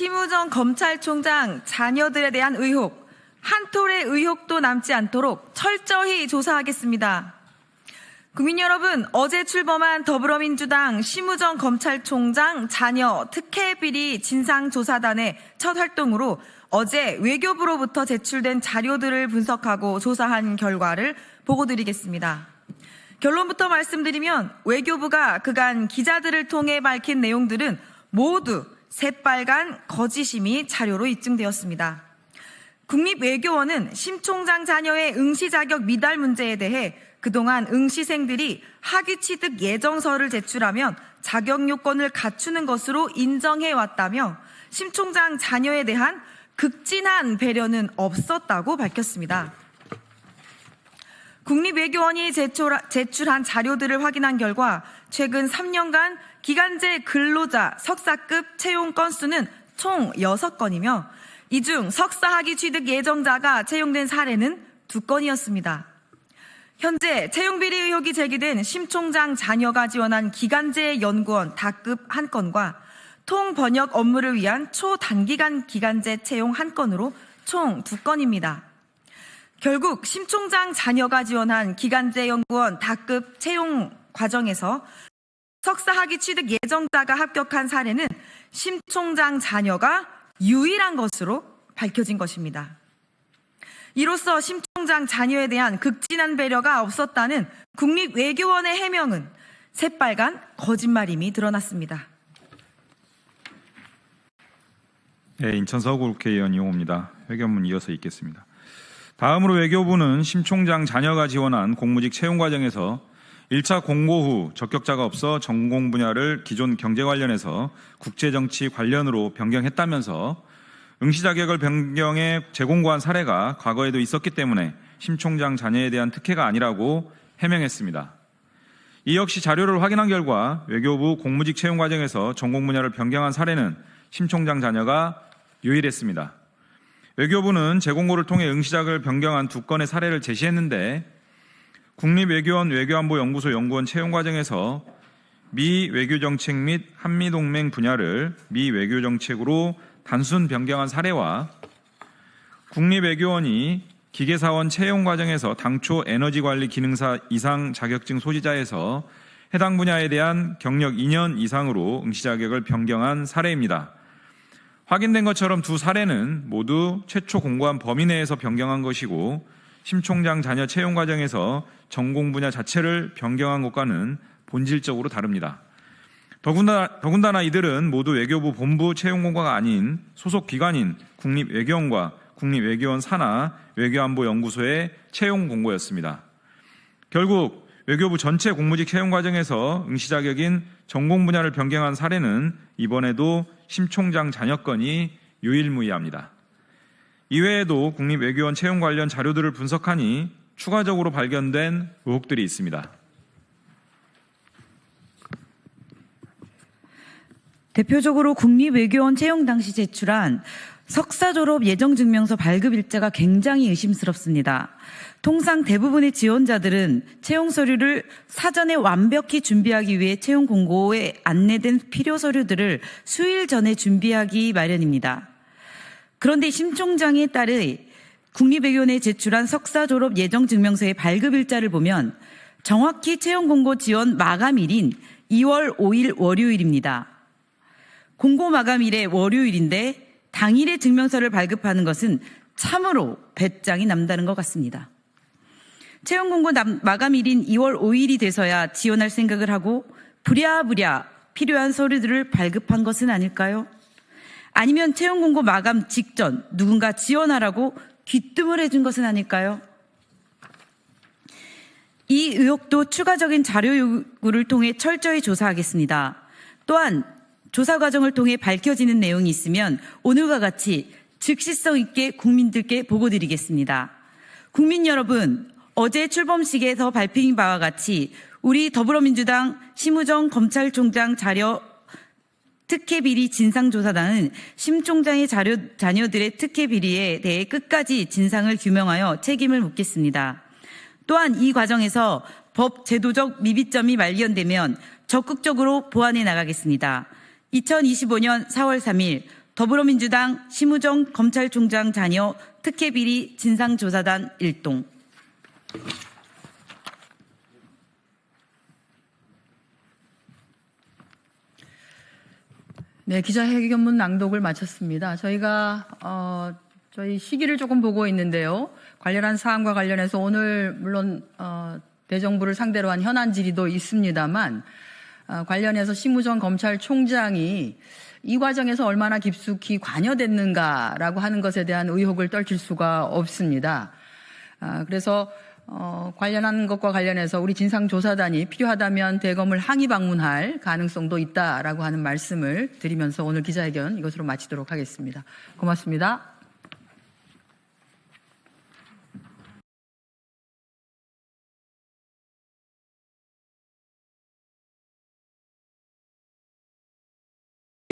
심우정 검찰총장 자녀들에 대한 의혹, 한 톨의 의혹도 남지 않도록 철저히 조사하겠습니다. 국민 여러분, 어제 출범한 더불어민주당 심우정 검찰총장 자녀 특혜비리 진상조사단의 첫 활동으로 어제 외교부로부터 제출된 자료들을 분석하고 조사한 결과를 보고드리겠습니다. 결론부터 말씀드리면 외교부가 그간 기자들을 통해 밝힌 내용들은 모두 새빨간 거짓임이 자료로 입증되었습니다. 국립외교원은 심 총장 자녀의 응시 자격 미달 문제에 대해 그동안 응시생들이 학위 취득 예정서를 제출하면 자격 요건을 갖추는 것으로 인정해왔다며 심 총장 자녀에 대한 극진한 배려는 없었다고 밝혔습니다. 국립외교원이 제출한 자료들을 확인한 결과 최근 3년간 기간제 근로자 석사급 채용 건수는 총 6건이며 이 중 석사 학위 취득 예정자가 채용된 사례는 2건이었습니다. 현재 채용비리 의혹이 제기된 심 총장 자녀가 지원한 기간제 연구원 다급 1건과 통번역 업무를 위한 초단기간 기간제 채용 1건으로 총 2건입니다. 결국 심 총장 자녀가 지원한 기간제 연구원 다급 채용 과정에서 석사 학위 취득 예정자가 합격한 사례는 심 총장 자녀가 유일한 것으로 밝혀진 것입니다. 이로써 심 총장 자녀에 대한 극진한 배려가 없었다는 국립외교원의 해명은 새빨간 거짓말임이 드러났습니다. 네, 인천 서구 국회의원 이용호입니다. 회견문 이어서 읽겠습니다. 다음으로 외교부는 심 총장 자녀가 지원한 공무직 채용 과정에서 1차 공고 후 적격자가 없어 전공 분야를 기존 경제 관련해서 국제정치 관련으로 변경했다면서 응시 자격을 변경해 재공고한 사례가 과거에도 있었기 때문에 심 총장 자녀에 대한 특혜가 아니라고 해명했습니다. 이 역시 자료를 확인한 결과 외교부 공무직 채용 과정에서 전공 분야를 변경한 사례는 심 총장 자녀가 유일했습니다. 외교부는 재공고를 통해 응시자격을 변경한 2건의 사례를 제시했는데 국립외교원 외교안보연구소 연구원 채용 과정에서 미 외교정책 및 한미동맹 분야를 미 외교정책으로 단순 변경한 사례와 국립외교원이 기계사원 채용 과정에서 당초 에너지관리 기능사 이상 자격증 소지자에서 해당 분야에 대한 경력 2년 이상으로 응시 자격을 변경한 사례입니다. 확인된 것처럼 2 사례는 모두 최초 공고한 범위 내에서 변경한 것이고 심 총장 자녀 채용 과정에서 전공 분야 자체를 변경한 것과는 본질적으로 다릅니다. 더군다나 이들은 모두 외교부 본부 채용 공고가 아닌 소속 기관인 국립외교원과 국립외교원 산하 외교안보연구소의 채용 공고였습니다. 결국 외교부 전체 공무직 채용 과정에서 응시 자격인 전공 분야를 변경한 사례는 이번에도 심 총장 자녀 건이 유일무이합니다. 이외에도 국립외교원 채용 관련 자료들을 분석하니 추가적으로 발견된 의혹들이 있습니다. 대표적으로 국립외교원 채용 당시 제출한 석사 졸업 예정 증명서 발급 일자가 굉장히 의심스럽습니다. 통상 대부분의 지원자들은 채용 서류를 사전에 완벽히 준비하기 위해 채용 공고에 안내된 필요 서류들을 수일 전에 준비하기 마련입니다. 그런데 심 총장에 따르 국립외교원에 제출한 석사 졸업 예정 증명서의 발급 일자를 보면 정확히 채용 공고 지원 마감일인 2월 5일 월요일입니다. 공고 마감일에 월요일인데 당일에 증명서를 발급하는 것은 참으로 배짱이 남다른 것 같습니다. 채용 공고 마감일인 2월 5일이 돼서야 지원할 생각을 하고 부랴부랴 필요한 서류들을 발급한 것은 아닐까요? 아니면 채용 공고 마감 직전 누군가 지원하라고 귀뜸을 해준 것은 아닐까요? 이 의혹도 추가적인 자료 요구를 통해 철저히 조사하겠습니다. 또한 조사 과정을 통해 밝혀지는 내용이 있으면 오늘과 같이 즉시성 있게 국민들께 보고드리겠습니다. 국민 여러분, 어제 출범식에서 발표인 바와 같이 우리 더불어민주당 심우정 검찰총장 자녀 특혜비리 진상조사단은 심 총장의 자녀들의 특혜비리에 대해 끝까지 진상을 규명하여 책임을 묻겠습니다. 또한 이 과정에서 법 제도적 미비점이 발견되면 적극적으로 보완해 나가겠습니다. 2025년 4월 3일 더불어민주당 심우정 검찰총장 자녀 특혜비리 진상조사단 일동. 네, 기자회견문 낭독을 마쳤습니다. 저희가 저희 시기를 조금 보고 있는데요. 관련한 사안과 관련해서 오늘 물론 대정부를 상대로 한 현안 질의도 있습니다만 관련해서 심우정 검찰총장이 이 과정에서 얼마나 깊숙이 관여됐는가라고 하는 것에 대한 의혹을 떨칠 수가 없습니다. 그래서 관련한 것과 관련해서 우리 진상조사단이 필요하다면 대검을 항의 방문할 가능성도 있다라고 하는 말씀을 드리면서 오늘 기자회견 이것으로 마치도록 하겠습니다. 고맙습니다.